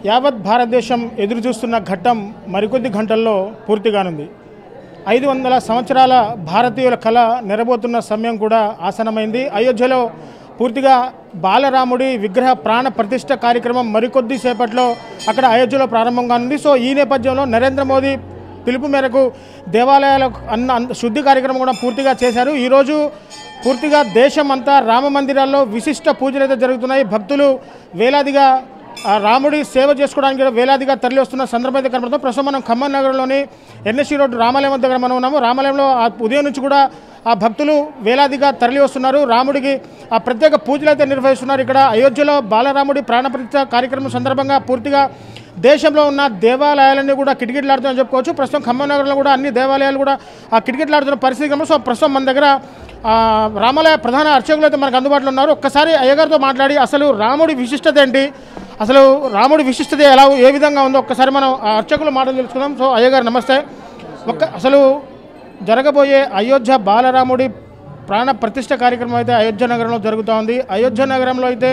యావత్ భారతదేశం ఎదురు చూస్తున్న ఘట్టం మరికొద్ది గంటల్లో పూర్తిగానుంది. 500 సంవత్సరాల భారతీయుల కళ నెరబోతున్న సమయం కూడా ఆసనమైంది. అయోధ్యలో పూర్తిగా బాలరాముడి విగ్రహ ప్రాణ ప్రతిష్ఠ కార్యక్రమం మరికొద్ది సేపట్లో అక్కడ అయోధ్యలో ప్రారంభం కానుంది. సో ఈ నేపథ్యంలో నరేంద్ర మోదీ పిలుపు మేరకు దేవాలయాల శుద్ధి కార్యక్రమం కూడా పూర్తిగా చేశారు. ఈరోజు పూర్తిగా దేశం అంతా రామ మందిరాల్లో విశిష్ట పూజలు అయితే జరుగుతున్నాయి. భక్తులు వేలాదిగా రాముడి సేవ చేసుకోవడానికి వేలాదిగా తరలి వస్తున్న సందర్భం అయితే కనబడుతుంది. ప్రస్తుతం మనం ఖమ్మం నగరంలోని ఎన్ఎస్సీ రోడ్డు రామాలయం దగ్గర మనం ఉన్నాము. రామాలయంలో ఉదయం నుంచి కూడా ఆ భక్తులు వేలాదిగా తరలి వస్తున్నారు. రాముడికి ఆ ప్రత్యేక పూజలు అయితే నిర్వహిస్తున్నారు. ఇక్కడ అయోధ్యలో బాలరాముడి ప్రాణప్రతిష్ఠ కార్యక్రమం సందర్భంగా పూర్తిగా దేశంలో ఉన్న దేవాలయాలన్నీ కూడా కిటకిటలాడుతున్నాయని చెప్పుకోవచ్చు. ప్రస్తుతం ఖమ్మం నగరంలో కూడా అన్ని దేవాలయాలు కూడా ఆ కిటకిటలాడుతున్న పరిస్థితి. సో ప్రస్తుతం మన దగ్గర రామాలయ ప్రధాన అర్చకులు అయితే మనకు అందుబాటులో ఉన్నారు. ఒక్కసారి అయ్యగారితో మాట్లాడి అసలు రాముడి విశిష్టత ఏంటి, అసలు రాముడి విశిష్టత ఏ విధంగా ఉందో ఒక్కసారి మనం అర్చకులు మాటలు తెలుసుకుందాం. సో అయ్యగారు నమస్తే. అసలు జరగబోయే అయోధ్య బాలరాముడి ప్రాణ ప్రతిష్ఠ కార్యక్రమం అయితే అయోధ్య నగరంలో జరుగుతూ ఉంది. అయోధ్య నగరంలో అయితే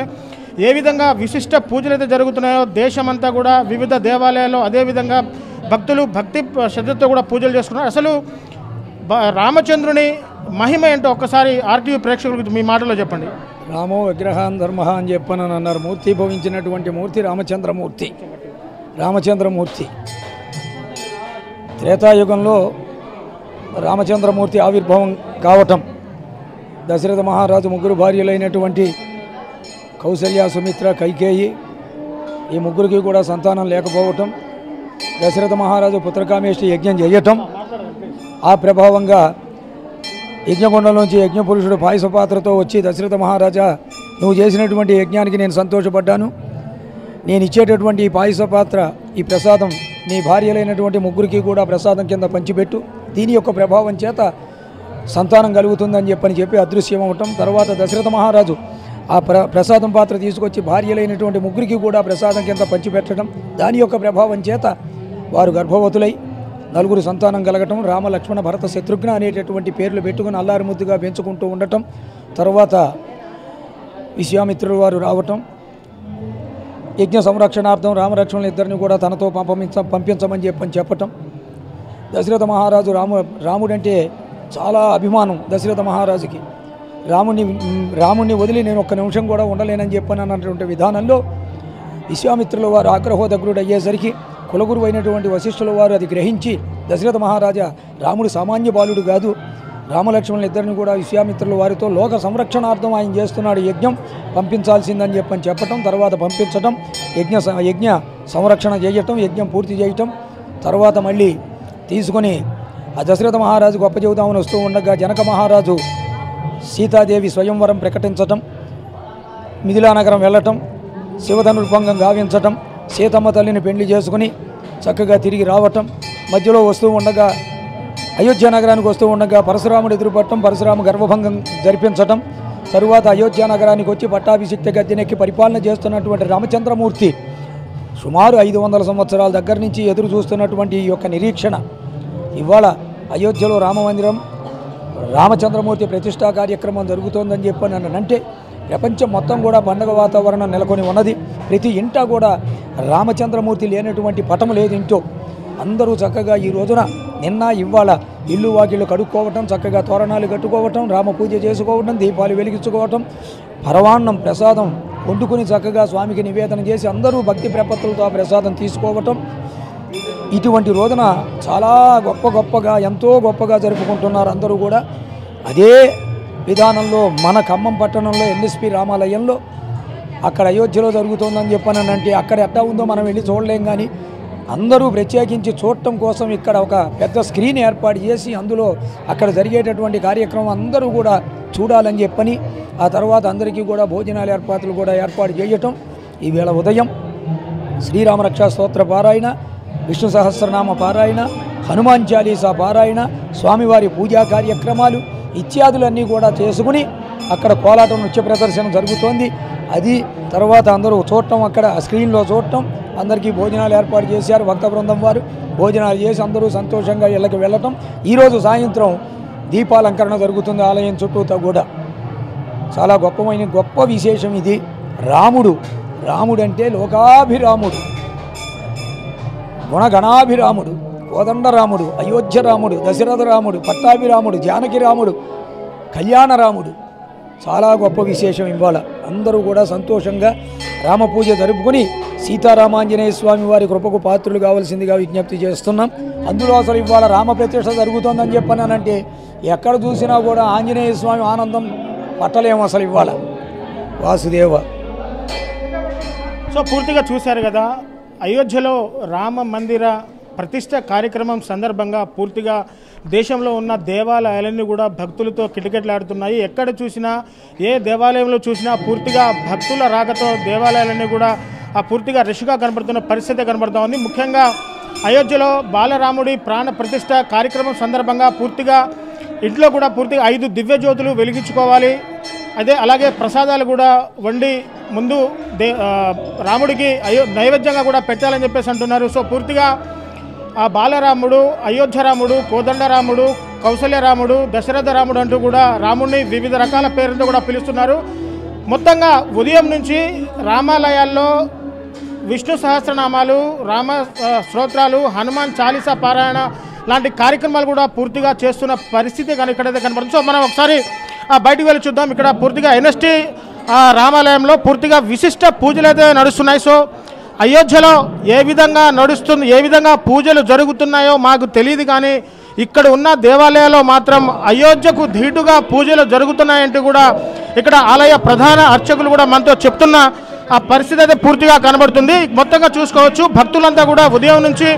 ఏ విధంగా విశిష్ట పూజలు అయితే జరుగుతున్నాయో దేశమంతా కూడా వివిధ దేవాలయాల్లో అదేవిధంగా భక్తులు భక్తి శ్రద్ధతో కూడా పూజలు చేసుకున్నారు. అసలు రామచంద్రుని మహిమ ఏంటో ఒక్కసారి ఆర్టీవీ ప్రేక్షకులకు మీ మాటలో చెప్పండి. రామో విగ్రహాన్ ధర్మ అని చెప్పనని అన్నారు. మూర్తి భవించినటువంటి మూర్తి రామచంద్రమూర్తి త్రేతాయుగంలో రామచంద్రమూర్తి ఆవిర్భావం కావటం, దశరథ మహారాజు ముగ్గురు భార్యలైనటువంటి కౌసల్య, సుమిత్ర, కైకేయి ఈ ముగ్గురికి కూడా సంతానం లేకపోవటం, దశరథ మహారాజు పుత్రకామేష్టి యజ్ఞం చేయటం, ఆ ప్రభావంగా యజ్ఞకొండంలోంచి యజ్ఞపురుషుడు పాయస పాత్రతో వచ్చి దశరథ మహారాజా నువ్వు చేసినటువంటి యజ్ఞానికి నేను సంతోషపడ్డాను, నేను ఇచ్చేటటువంటి ఈ పాయస పాత్ర ఈ ప్రసాదం నీ భార్యలైనటువంటి ముగ్గురికి కూడా ప్రసాదం కింద పంచిపెట్టు, దీని యొక్క ప్రభావం చేత సంతానం కలుగుతుందని చెప్పి అదృశ్యం అవటం. తర్వాత దశరథ మహారాజు ఆ ప్రసాదం పాత్ర తీసుకొచ్చి భార్యలైనటువంటి ముగ్గురికి కూడా ప్రసాదం కింద పంచిపెట్టడం, దాని యొక్క ప్రభావం చేత వారు గర్భవతులై 4 సంతానం కలగటం, రామ లక్ష్మణ భరత శత్రుఘ్న అనేటటువంటి పేర్లు పెట్టుకుని అల్లారి ముద్దుగా పెంచుకుంటూ ఉండటం, తర్వాత విశ్వామిత్రుల వారు రావటం, యజ్ఞ సంరక్షణార్థం రామలక్ష్మణులు ఇద్దరిని కూడా తనతో పంపించమని చెప్పటం. దశరథ మహారాజు రాముడంటే చాలా అభిమానం దశరథ మహారాజుకి. రాముణ్ణి వదిలి నేను ఒక్క నిమిషం కూడా ఉండలేనని చెప్పనన్నటువంటి విధానంలో విశ్వామిత్రుల వారు ఆగ్రహోదగ్రుడు అయ్యేసరికి కులగురు అయినటువంటి వశిష్ఠుల వారు అది గ్రహించి దశరథ మహారాజా రాముడు సామాన్య బాలుడు కాదు, రామలక్ష్మణులు ఇద్దరిని కూడా విశ్వామిత్రుల వారితో లోక సంరక్షణార్థం ఆయన చేస్తున్నాడు, యజ్ఞం పంపించాల్సిందని చెప్పటం, తర్వాత పంపించటం, యజ్ఞ సంరక్షణ చేయటం, యజ్ఞం పూర్తి చేయటం, తర్వాత మళ్ళీ తీసుకొని ఆ దశరథ మహారాజు గొప్ప చెబుదామని వస్తూ ఉండగా జనక మహారాజు సీతాదేవి స్వయంవరం ప్రకటించటం, మిథిలా నగరం వెళ్ళటం, శివధనుర్భంగం గావించటం, సీతమ్మ తల్లిని పెళ్లి చేసుకుని చక్కగా తిరిగి రావటం, మధ్యలో వస్తూ ఉండగా అయోధ్య నగరానికి వస్తూ ఉండగా పరశురాముడు ఎదురుపట్టడం, పరశురాము గర్భభంగం జరిపించటం, తరువాత అయోధ్య నగరానికి వచ్చి పట్టాభిషిక్త గద్దెనెక్కి పరిపాలన చేస్తున్నటువంటి రామచంద్రమూర్తి సుమారు 500 సంవత్సరాల దగ్గర నుంచి ఎదురు చూస్తున్నటువంటి ఈ యొక్క నిరీక్షణ ఇవాళ అయోధ్యలో రామమందిరం రామచంద్రమూర్తి ప్రతిష్టా కార్యక్రమం జరుగుతోందని చెప్పనంటే ప్రపంచం మొత్తం కూడా పండుగ వాతావరణం నెలకొని ఉన్నది. ప్రతి ఇంటా కూడా రామచంద్రమూర్తి లేనటువంటి పటం లేదు ఇంట్లో. అందరూ చక్కగా ఈ రోజున నిన్న ఇవాళ ఇల్లు వాకిళ్ళు కడుక్కోవటం, చక్కగా తోరణాలు కట్టుకోవటం, రామ పూజ చేసుకోవటం, దీపాలు వెలిగించుకోవటం, పరవాన్నం ప్రసాదం వండుకుని చక్కగా స్వామికి నివేదన చేసి అందరూ భక్తి ప్రపత్తులతో ఆ ప్రసాదం తీసుకోవటం, ఇటువంటి రోజున చాలా గొప్పగా ఎంతో గొప్పగా జరుపుకుంటున్నారు అందరూ కూడా. అదే విధానంలో మన ఖమ్మం పట్టణంలో ఎన్ఎస్పి రామాలయంలో అక్కడ అయోధ్యలో జరుగుతుందని చెప్పానంటే అక్కడ ఎట్టా ఉందో మనం వెళ్ళి చూడలేం, కానీ అందరూ ప్రత్యేకించి చూడటం కోసం ఇక్కడ ఒక పెద్ద స్క్రీన్ ఏర్పాటు చేసి అందులో అక్కడ జరిగేటటువంటి కార్యక్రమం అందరూ కూడా చూడాలని చెప్పని ఆ తర్వాత అందరికీ కూడా భోజనాల ఏర్పాట్లు కూడా ఏర్పాటు చేయటం. ఈవేళ ఉదయం శ్రీరామరక్షా స్తోత్ర పారాయణ, విష్ణు సహస్రనామ పారాయణ, హనుమాన్ చాలీసా పారాయణ, స్వామివారి పూజా కార్యక్రమాలు ఇత్యాదులన్నీ కూడా చేసుకుని అక్కడ కోలాటం నృత్య ప్రదర్శన జరుగుతోంది. అది తర్వాత అందరూ చూడటం, అక్కడ స్క్రీన్లో చూడటం, అందరికీ భోజనాలు ఏర్పాటు చేశారు. భక్త బృందం వారు భోజనాలు చేసి అందరూ సంతోషంగా ఇళ్ళకి వెళ్ళటం. ఈరోజు సాయంత్రం దీపాలంకరణ జరుగుతుంది ఆలయం చుట్టూతో కూడా. చాలా గొప్ప విశేషం ఇది. రాముడంటే లోకాభిరాముడు, గుణగణాభిరాముడు, కోదండరాముడు, అయోధ్యరాముడు, దశరథరాముడు, పట్టాభిరాముడు, జానకిరాముడు, కళ్యాణరాముడు. చాలా గొప్ప విశేషం ఇవాళ. అందరూ కూడా సంతోషంగా రామపూజ జరుపుకొని సీతారామాంజనేయ స్వామి వారి కృపకు పాత్రులు కావాల్సిందిగా విజ్ఞప్తి చేస్తున్నాం. అందులో అసలు ఇవాళ రామ ప్రతిష్ఠ జరుగుతోందని చెప్పానంటే ఎక్కడ చూసినా కూడా ఆంజనేయ స్వామి ఆనందం పట్టలేము అసలు ఇవాళ. వాసుదేవ. సో పూర్తిగా చూశారు కదా, అయోధ్యలో రామ మందిర ప్రతిష్ట కార్యక్రమం సందర్భంగా పూర్తిగా దేశంలో ఉన్న దేవాలయాలన్నీ కూడా భక్తులతో కిటకిటలాడుతున్నాయి. ఎక్కడ చూసినా, ఏ దేవాలయంలో చూసినా పూర్తిగా భక్తుల రాకతో దేవాలయాలన్నీ కూడా పూర్తిగా రష్గా కనబడుతున్న పరిస్థితి కనబడుతూ ఉంది. ముఖ్యంగా అయోధ్యలో బాలరాముడి ప్రాణ ప్రతిష్ట కార్యక్రమం సందర్భంగా పూర్తిగా ఇంట్లో కూడా పూర్తిగా 5 దివ్య జ్యోతులు వెలిగించుకోవాలి. అలాగే ప్రసాదాలు కూడా వండి ముందు రాముడికి నైవేద్యంగా కూడా పెట్టాలని చెప్పేసి అంటున్నారు. సో పూర్తిగా ఆ బాలరాముడు, అయోధ్యరాముడు, కోదండరాముడు, కౌసల్యరాముడు, దశరథరాముడు అంటూ కూడా రాముడిని వివిధ రకాల పేర్లతో కూడా పిలుస్తున్నారు. మొత్తంగా ఉదయం నుంచి రామాలయాల్లో విష్ణు సహస్రనామాలు, రామ స్తోత్రాలు, హనుమాన్ చాలీసా పారాయణ లాంటి కార్యక్రమాలు కూడా పూర్తిగా చేస్తున్న పరిస్థితి కానీ ఇక్కడైతే కనబడుతుంది. సో మనం ఒకసారి బయటికి వెళ్ళి చూద్దాం. ఇక్కడ పూర్తిగా ఎన్ఎస్టీ రామాలయంలో పూర్తిగా విశిష్ట పూజలు అయితే నడుస్తున్నాయి. సో అయోధ్యలో ఏ విధంగా పూజలు జరుగుతున్నాయో మాకు తెలియదు, కానీ ఇక్కడ ఉన్న దేవాలయాల్లో మాత్రం అయోధ్యకు ధీటుగా పూజలు జరుగుతున్నాయంటూ కూడా ఇక్కడ ఆలయ ప్రధాన అర్చకులు కూడా మనతో చెప్తున్న ఆ పరిస్థితి అయితే పూర్తిగా కనబడుతుంది. మొత్తంగా చూసుకోవచ్చు, భక్తులంతా కూడా ఉదయం నుంచి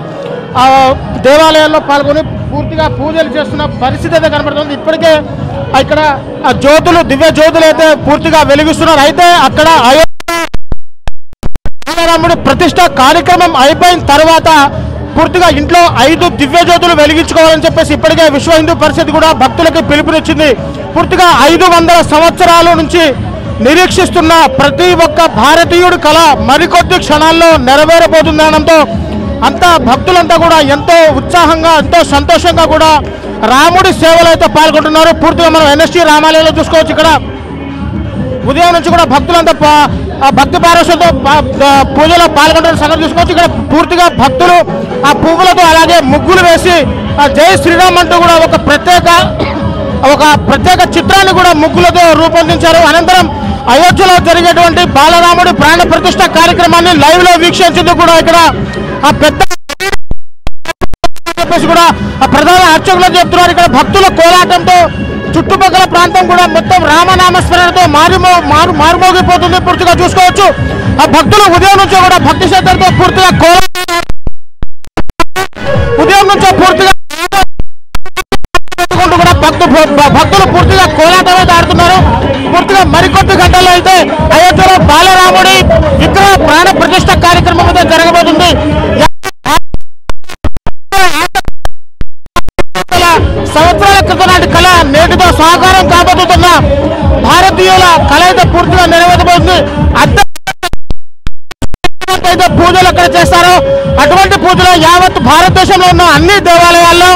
దేవాలయాల్లో పాల్గొని పూర్తిగా పూజలు చేస్తున్న పరిస్థితి అయితే కనబడుతుంది. ఇప్పటికే ఇక్కడ జ్యోతులు, దివ్య జ్యోతులు అయితే పూర్తిగా వెలిగిస్తున్నారు. అయితే అక్కడ రాముడి ప్రతిష్ట కార్యక్రమం అయిపోయిన తర్వాత పూర్తిగా ఇంట్లో 5 దివ్య జ్యోతులు వెలిగించుకోవాలని చెప్పేసి ఇప్పటికే విశ్వ హిందూ పరిషత్ కూడా భక్తులకి పిలుపునిచ్చింది. పూర్తిగా 500 సంవత్సరాల నుంచి నిరీక్షిస్తున్న ప్రతి ఒక్క భారతీయుడి కళ మరికొద్ది క్షణాల్లో నెరవేరబోతుందనడంతో అంతా భక్తులంతా కూడా ఎంతో ఉత్సాహంగా, ఎంతో సంతోషంగా కూడా రాముడి సేవలు అయితే పాల్గొంటున్నారు. పూర్తిగా మనం ఎన్ఎస్టీ రామాలయంలో చూసుకోవచ్చు. ఇక్కడ ఉదయం నుంచి కూడా భక్తులంతా భక్తి పారవశ్యంతో పూజలో పాల్గొంటున్న సంగతి చూసుకోవచ్చు. ఇక్కడ పూర్తిగా భక్తులు ఆ పువ్వులతో అలాగే ముగ్గులు వేసి జై శ్రీరామ్ అంటూ కూడా ఒక ప్రత్యేక చిత్రాన్ని కూడా ముగ్గులతో రూపొందించారు. అనంతరం అయోధ్యలో జరిగేటువంటి బాలరాముడి ప్రాణ ప్రతిష్ఠ కార్యక్రమాన్ని లైవ్ లో వీక్షించేందుకు కూడా ఇక్కడ ఆ పెద్ద చెప్పేసి కూడా ఆ ప్రధాన అర్చకులు చెప్తున్నారు. ఇక్కడ భక్తుల కోలాటంతో చుట్టుపక్కల ప్రాంతం కూడా మొత్తం రామనామస్మరణతో మారుమోగిపోతుంది. పూర్తిగా చూసుకోవచ్చు, ఆ భక్తులు ఉదయం నుంచో కూడా భక్తి శ్రద్ధలతో పూర్తిగా ఉదయం నుంచో పూర్తిగా కూడా భక్తులు పూర్తిగా కోలాటమే ఆడుతున్నారు. పూర్తిగా మరికొద్ది గంటల్లో అయితే అయోధ్యలో బాలరాముడి విగ్రహ ప్రాణ ప్రతిష్ఠ కార్యక్రమం అయితే జరగబోతుంది. సంవత్సరాల క్రితం నాటి కళ నేటితో సాకారం కాబోతున్న భారతీయుల కళ అయితే పూర్తిగా నెరవేరబోతుంది. అయితే పూజలు ఎక్కడ చేస్తారో అటువంటి పూజలు యావత్ భారతదేశంలో ఉన్న అన్ని దేవాలయాల్లో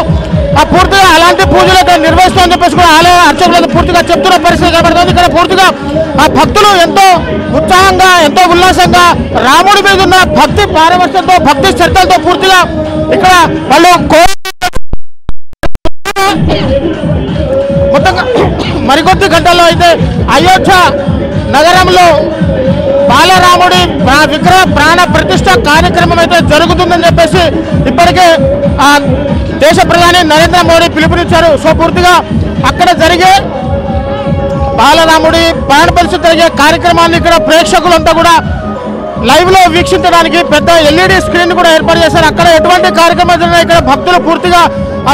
పూర్తిగా అలాంటి పూజలు ఇక్కడ నిర్వహిస్తామని చెప్పేసి కూడా ఆలయ అర్చకులు పూర్తిగా చెప్తున్న పరిస్థితి కనబడుతుంది. ఇక్కడ పూర్తిగా ఆ భక్తులు ఎంతో ఉత్సాహంగా, ఎంతో ఉల్లాసంగా రాముడి మీద ఉన్న భక్తి పారవశ్యంతో, భక్తి శ్రద్ధలతో పూర్తిగా ఇక్కడ వాళ్ళు మొత్తంగా మరికొద్ది గంటల్లో అయితే అయోధ్య నగరంలో బాలరాముడి విగ్రహ ప్రాణ ప్రతిష్ఠ కార్యక్రమం అయితే జరుగుతుందని చెప్పేసి ఇప్పటికే దేశ ప్రధాని నరేంద్ర మోడీ పిలుపునిచ్చారు. సో పూర్తిగా అక్కడ జరిగే బాలరాముడి ప్రాణ ప్రతిష్ఠ జరిగే కార్యక్రమాన్ని ఇక్కడ ప్రేక్షకులంతా కూడా లైవ్ లో వీక్షించడానికి పెద్ద ఎల్ఈడి స్క్రీన్ కూడా ఏర్పాటు చేశారు. అక్కడ ఎటువంటి కార్యక్రమాలు జరిగినా ఇక్కడ భక్తులు పూర్తిగా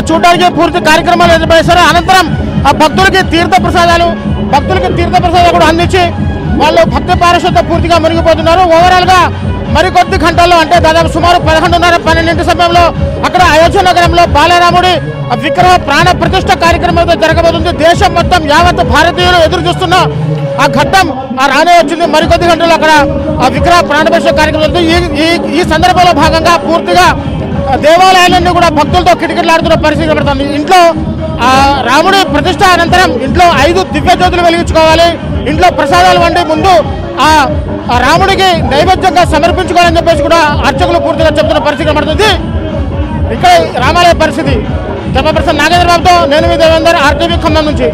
చూడడానికి పూర్తి కార్యక్రమాలు ఏర్పాటు చేశారు. అనంతరం ఆ భక్తులకి తీర్థ ప్రసాదాలు కూడా అందించి వాళ్ళు భక్తి పారవశ్యంతో పూర్తిగా మునిగిపోతున్నారు. ఓవరాల్ గా మరికొద్ది గంటల్లో అంటే దాదాపు సుమారు 11:30-12 సమయంలో అక్కడ అయోధ్య నగరంలో బాలరాముడి విగ్రహ ప్రాణ ప్రతిష్ఠ కార్యక్రమం జరగబోతుంది. దేశం మొత్తం యావత్ భారతీయులు ఎదురు చూస్తున్న ఆ ఘట్టం రానే వచ్చింది. మరికొద్ది గంటల్లో అక్కడ ఆ విగ్రహ ప్రాణ ప్రతిష్ఠ కార్యక్రమం ఈ సందర్భంలో భాగంగా పూర్తిగా దేవాలయాలన్నీ కూడా భక్తులతో కిటకిటలాడుతున్న పరిస్థితి కనబడుతుంది. ఇంట్లో రాముడి ప్రతిష్ట అనంతరం ఇంట్లో 5 దివ్య జ్యోతులు వెలిగించుకోవాలి, ఇంట్లో ప్రసాదాలు వండి ముందు ఆ రాముడికి నైవేద్యంగా సమర్పించుకోవాలని చెప్పేసి కూడా అర్చకులు పూర్తిగా చెప్తున్న పరిస్థితి కనబడుతుంది. ఇక్కడ రామాలయ పరిస్థితి. కెమెరాపర్సన్ నాగేంద్ర బాబుతో నేను మీ దేవేందర్, RTV ఖమ్మం నుంచి.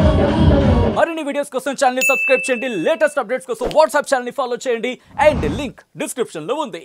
మరిన్ని వీడియోస్ కోసం ఛానల్ ని సబ్స్క్రైబ్ చేయండి, లేటెస్ట్ అప్డేట్స్ కోసం వాట్సాప్ ఛానల్ ని ఫాలో చేయండి అండ్ లింక్ డిస్క్రిప్షన్ లో ఉంది.